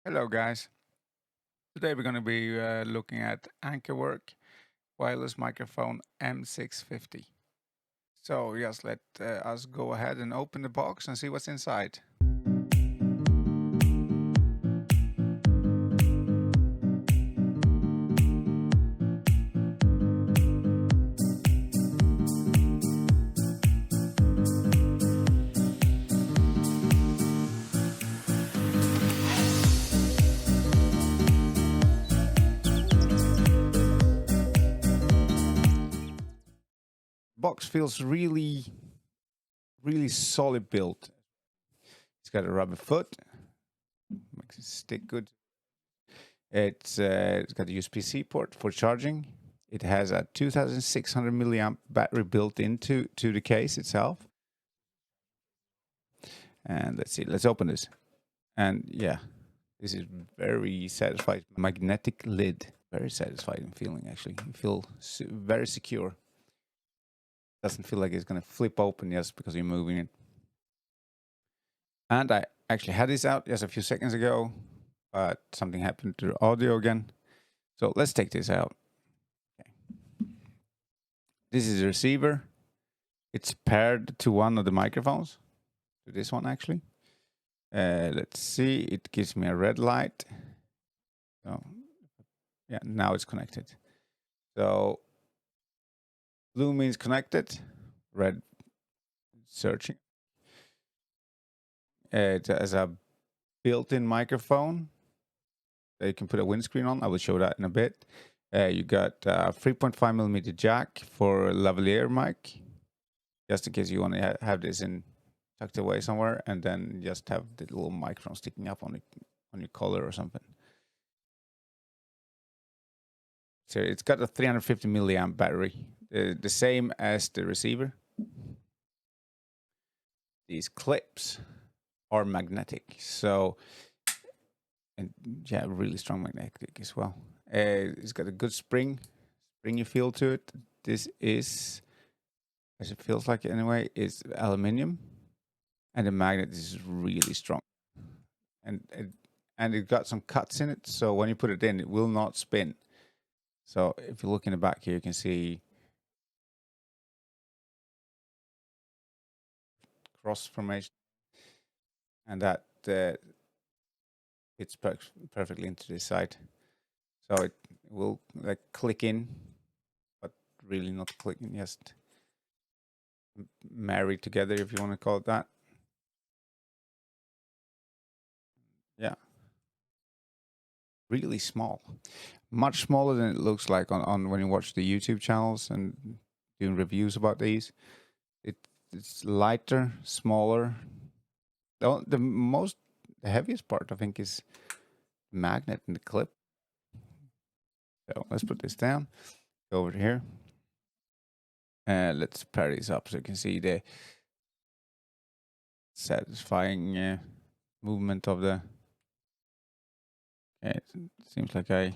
Hello, guys. Today we're going to be looking at Ankerwork wireless microphone M650. So just let us go ahead and open the box and see what's inside. Box feels really solid built. It's got a rubber foot, makes it stick good. It's got a USB-C port for charging. It has a 2600 milliamp battery built into the case itself. And let's see, let's open this. And yeah, this is very satisfying. Magnetic lid, very satisfying feeling actually. You feel very secure. Doesn't feel like it's gonna flip open just because you're moving it. And I actually had this out just a few seconds ago, but something happened to the audio again. So let's take this out. Okay. This is the receiver. It's paired to one of the microphones, to this one actually. Let's see, it gives me a red light. So yeah, now it's connected. So blue means connected, red searching. It has a built-in microphone that you can put a windscreen on. I will show that in a bit. You got a 3.5 millimeter jack for a lavalier mic, just in case you want to have this in tucked away somewhere, and then just have the little microphone sticking up on your collar or something. So it's got a 350 milliamp battery, the same as the receiver. These clips are magnetic, so and yeah, really strong magnetic as well. It's got a good springy feel to it. This is, as it feels like anyway, is aluminium, and the magnet is really strong, and it got some cuts in it, so when you put it in, it will not spin. So if you look in the back here, you can see cross formation, and that fits perfectly into this side. So it will like click in, but really not clicking, just married together, if you want to call it that. Yeah. Really small. Much smaller than it looks like on when you watch the YouTube channels and doing reviews about these. It's lighter, smaller. The heaviest part, I think, is the magnet and the clip. So let's put this down. Go over here. Let's pair these up so you can see the satisfying movement of the. It seems like I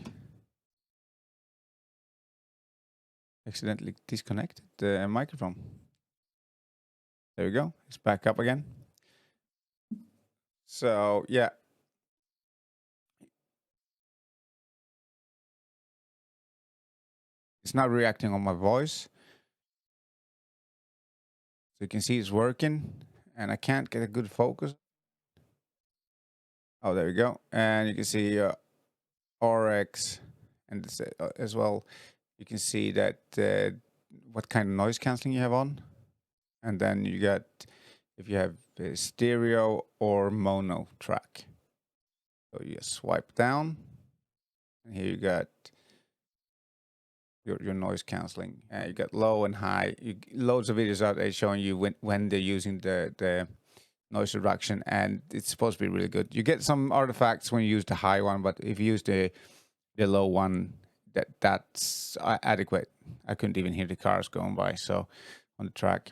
accidentally disconnected the microphone. There we go. It's back up again. So yeah. It's not reacting on my voice. So you can see it's working, and I can't get a good focus. Oh, there we go. And you can see RX, and as well, you can see that what kind of noise canceling you have on. And then you got if you have stereo or mono track. So you just swipe down, and here you got your noise canceling. You got low and high. Loads of videos out there showing you when they're using the noise reduction, and it's supposed to be really good. You get some artifacts when you use the high one, but if you use the low one, that's adequate. I couldn't even hear the cars going by, so on the track.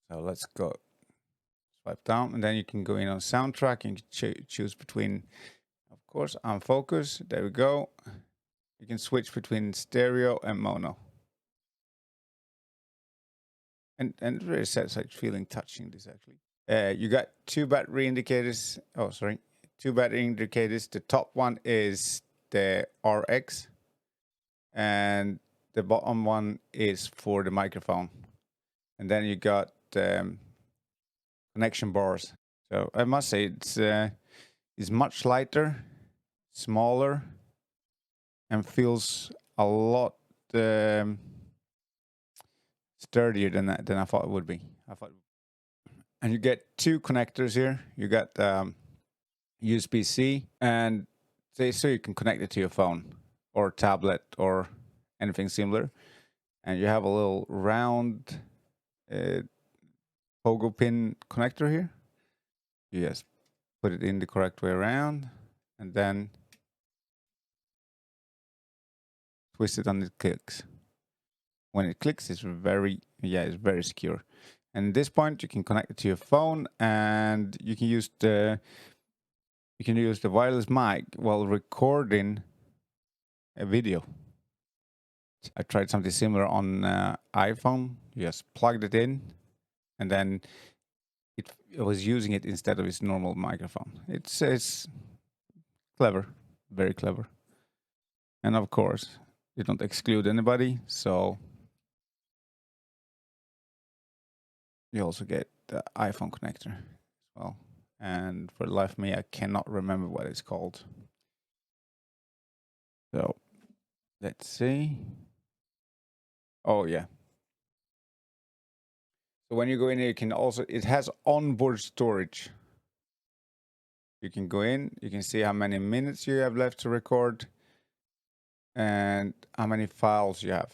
So let's go swipe down, and then you can go in on soundtrack and choose between, of course, on focus. There we go. You can switch between stereo and mono. And very satisfying feeling touching this actually. You got two battery indicators. Oh, sorry. two battery indicators. The top one is the RX, and the bottom one is for the microphone. And then you got connection bars. So I must say it's much lighter, smaller, and feels a lot sturdier than I thought it would be. And you get two connectors here. You got USB-C, and so you can connect it to your phone or tablet or anything similar. And you have a little round pogo pin connector here. You just put it in the correct way around, and then twist it and it clicks. When it clicks, it's very secure. And at this point, you can connect it to your phone, and you can use the wireless mic while recording a video. I tried something similar on iPhone. You just plugged it in, and then it was using it instead of its normal microphone. It's clever, very clever. And of course, you don't exclude anybody, so you also get the iPhone connector as well. And for the life of me, I cannot remember what it's called. So let's see. Oh yeah. So when you go in here, you can also, it has onboard storage. You can go in, you can see how many minutes you have left to record and how many files you have.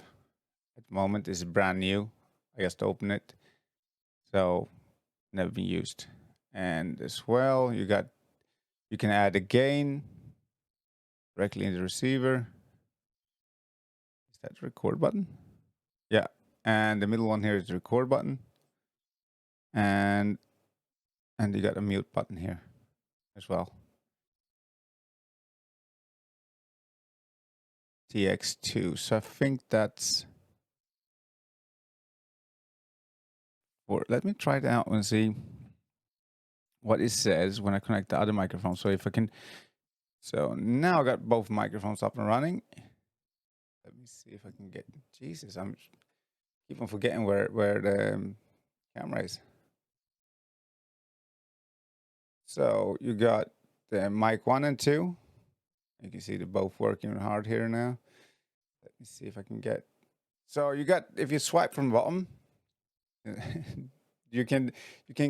At the moment, it's brand new. I just opened it. So never been used. And as well, you can add a gain directly in the receiver. Is that the record button? Yeah. And the middle one here is the record button. And you got a mute button here as well. TX2. So I think that's let me try it out and see what it says when I connect the other microphone. So if I can, so now I got both microphones up and running. Let me see if I can get, Jesus, I'm keep on forgetting where the camera is. So you got the mic 1 and 2. You can see they're both working hard here now. Let me see if I can get, so you got, if you swipe from the bottom, you can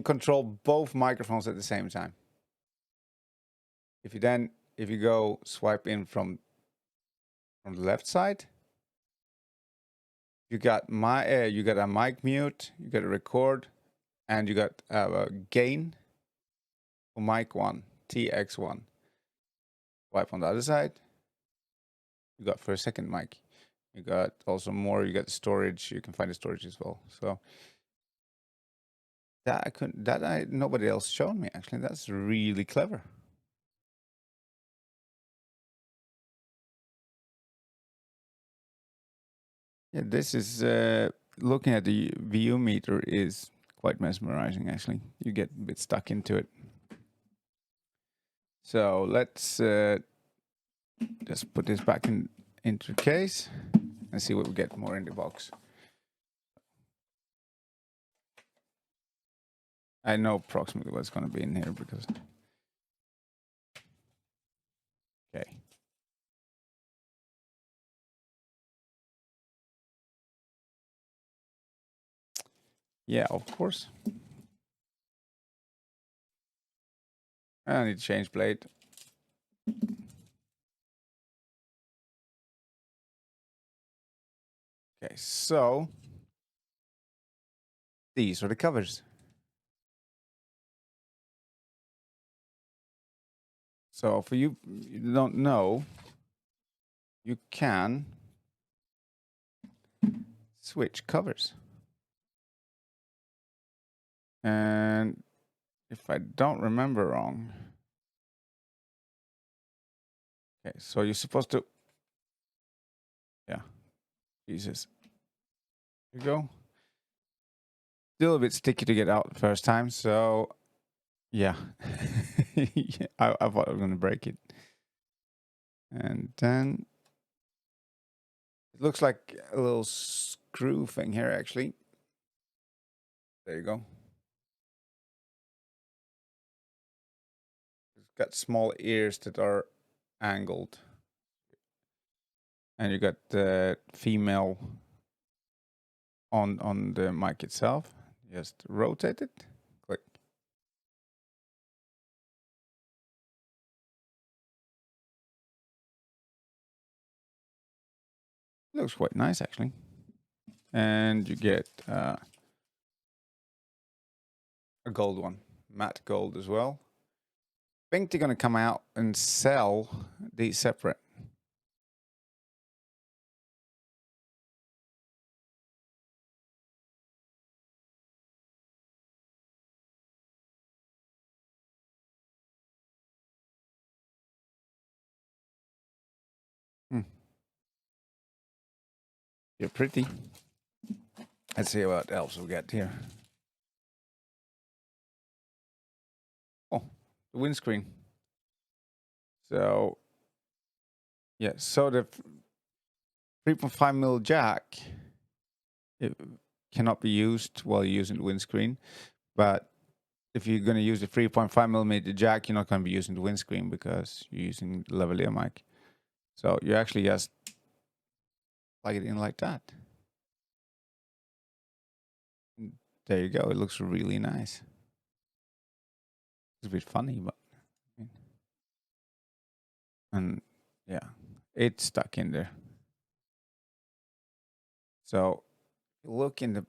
control both microphones at the same time. If you go swipe in from the left side, you got you got a mic mute, you got a record, and you got a gain for mic 1, TX1. Swipe on the other side, you got for a second mic. You got also more, you got storage, you can find the storage as well. So nobody else showed me actually. That's really clever. Yeah, this is looking at the VU meter is quite mesmerizing actually. You get a bit stuck into it. So let's just put this back into the case and see what we get more in the box. I know approximately what's going to be in here because, okay. Yeah, of course. I need to change blade. Okay, so these are the covers. So for you don't know, you can switch covers. And if I don't remember wrong, okay, so you're supposed to, yeah, Jesus. Here you go. Still a bit sticky to get out the first time, so Yeah. I thought I was going to break it. And then it looks like a little screw thing here, actually. There you go. It's got small ears that are angled. And you got the female on the mic itself. Just rotate it. Click. Looks quite nice, actually. And you get a gold one, matte gold as well. I think they're going to come out and sell these separate. You're pretty. Let's see what else we got here. Oh, the windscreen. So, yeah, so the 3.5mm jack, it cannot be used while using the windscreen. But if you're going to use the 3.5mm jack, you're not going to be using the windscreen because you're using the lavalier mic. So you actually just plug it in like that. And there you go. It looks really nice. It's a bit funny, but and yeah, it's stuck in there. So look in the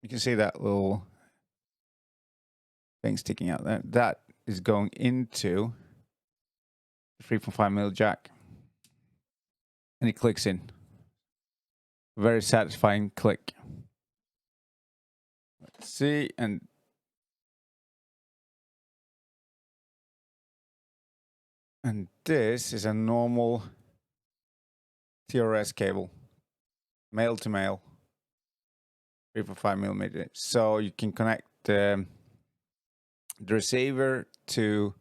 you can see that little thing sticking out there. That is going into the 3.5mm jack. And it clicks in. Very satisfying click. Let's see, and this is a normal TRS cable, male to male, 3.5mm. So you can connect the receiver to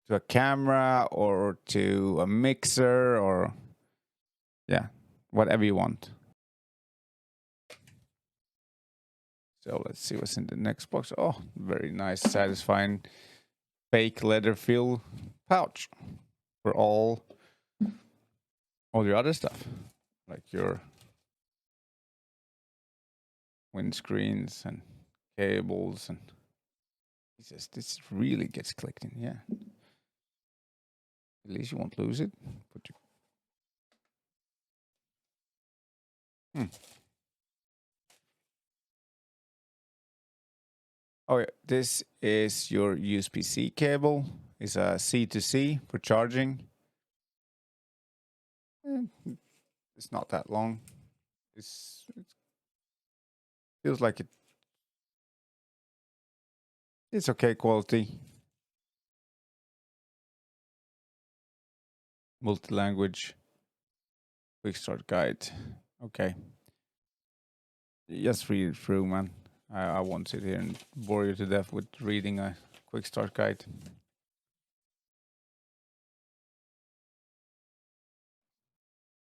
a camera or to a mixer or yeah, whatever you want. So let's see what's in the next box. Oh, very nice, satisfying fake leather feel pouch for all your other stuff, like your windscreens and cables and this really gets clicked in. Yeah, at least you won't lose it. Put your Oh yeah, this is your USB-C cable. It's a C to C for charging. It's not that long. It feels like it's okay quality. Multi-language. Quick start guide. Okay. Just read it through, man. I won't sit here and bore you to death with reading a quick start guide.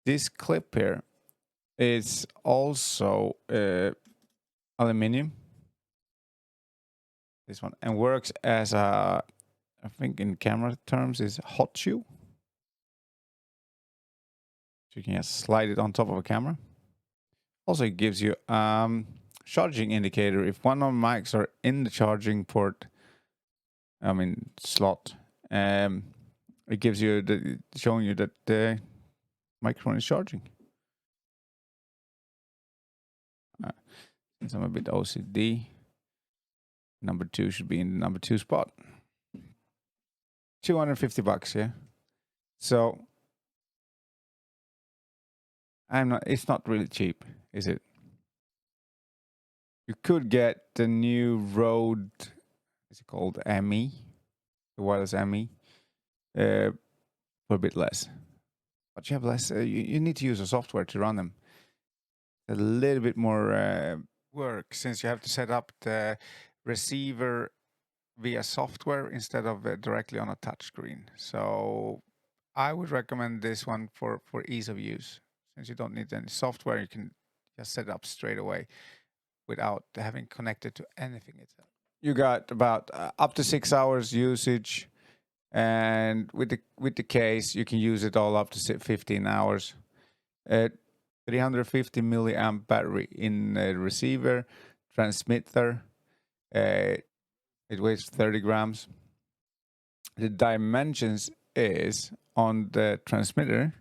This clip here is also aluminium. This one, and works as a, I think in camera terms, is hot shoe. So you can just slide it on top of a camera. Also, it gives you charging indicator. If one of the mics are in the charging port, slot, it gives you showing you that the microphone is charging. Since I'm a bit OCD, number 2 should be in the number 2 spot. $250, yeah. So it's not really cheap, is it? You could get the new Rode, is it called ME? The wireless ME, for a bit less. But you have less, you need to use a software to run them. a little bit more work, since you have to set up the receiver via software instead of directly on a touchscreen. So I would recommend this one for ease of use. Since you don't need any software, you can just set it up straight away without having connected to anything itself. You got about up to 6 hours usage, and with the case, you can use it all up to 15 hours. 350 milliamp battery in the receiver, transmitter. It weighs 30 grams. The dimensions is on the transmitter.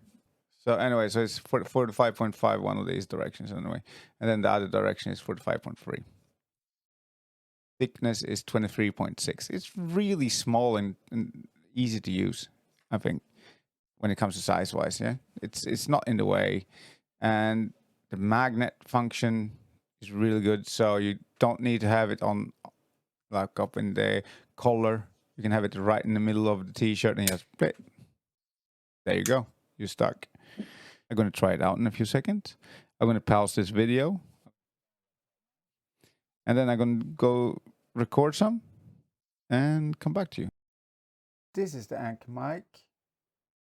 So anyway, so it's 45.5 one of these directions anyway, and then the other direction is 45.3. Thickness is 23.6. It's really small and easy to use, I think, when it comes to size wise. Yeah, it's not in the way, and the magnet function is really good. So you don't need to have it on like up in the collar. You can have it right in the middle of the t-shirt and just play. There you go. You're stuck. I'm going to try it out in a few seconds. I'm going to pause this video. And then I'm going to go record some and come back to you. This is the Anker mic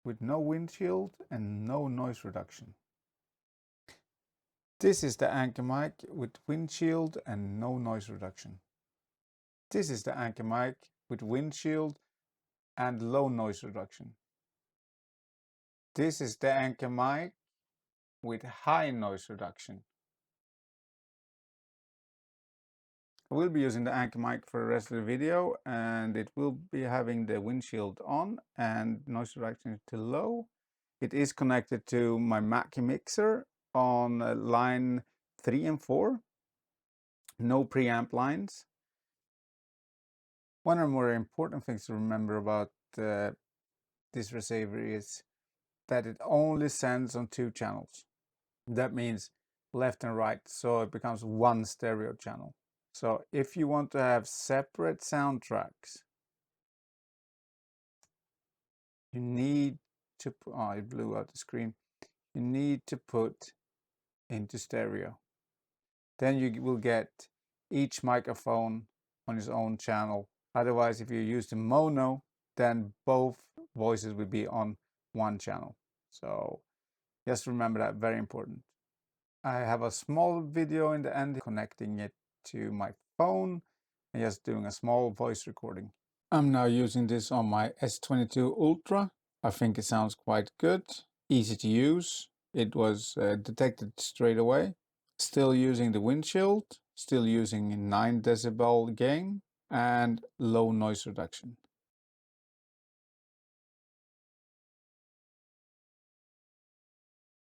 with no windshield and no noise reduction. This is the Anker mic with windshield and no noise reduction. This is the Anker mic with windshield and low noise reduction. This is the Anker mic with high noise reduction. I will be using the Anker mic for the rest of the video, and it will be having the windshield on and noise reduction to low. It is connected to my Mackie mixer on line 3 and 4. No preamp lines. One of the more important things to remember about this receiver is that it only sends on 2 channels. That means left and right, so it becomes one stereo channel. So if you want to have separate soundtracks, you need to put, oh, it blew out the screen. You need to put into stereo. Then you will get each microphone on its own channel. Otherwise, if you use the mono, then both voices will be on one channel. So just remember that, very important. I have a small video in the end connecting it to my phone and just doing a small voice recording. I'm now using this on my S22 Ultra. I think it sounds quite good, easy to use. It was detected straight away. Still using the windshield, still using 9 decibel gain and low noise reduction.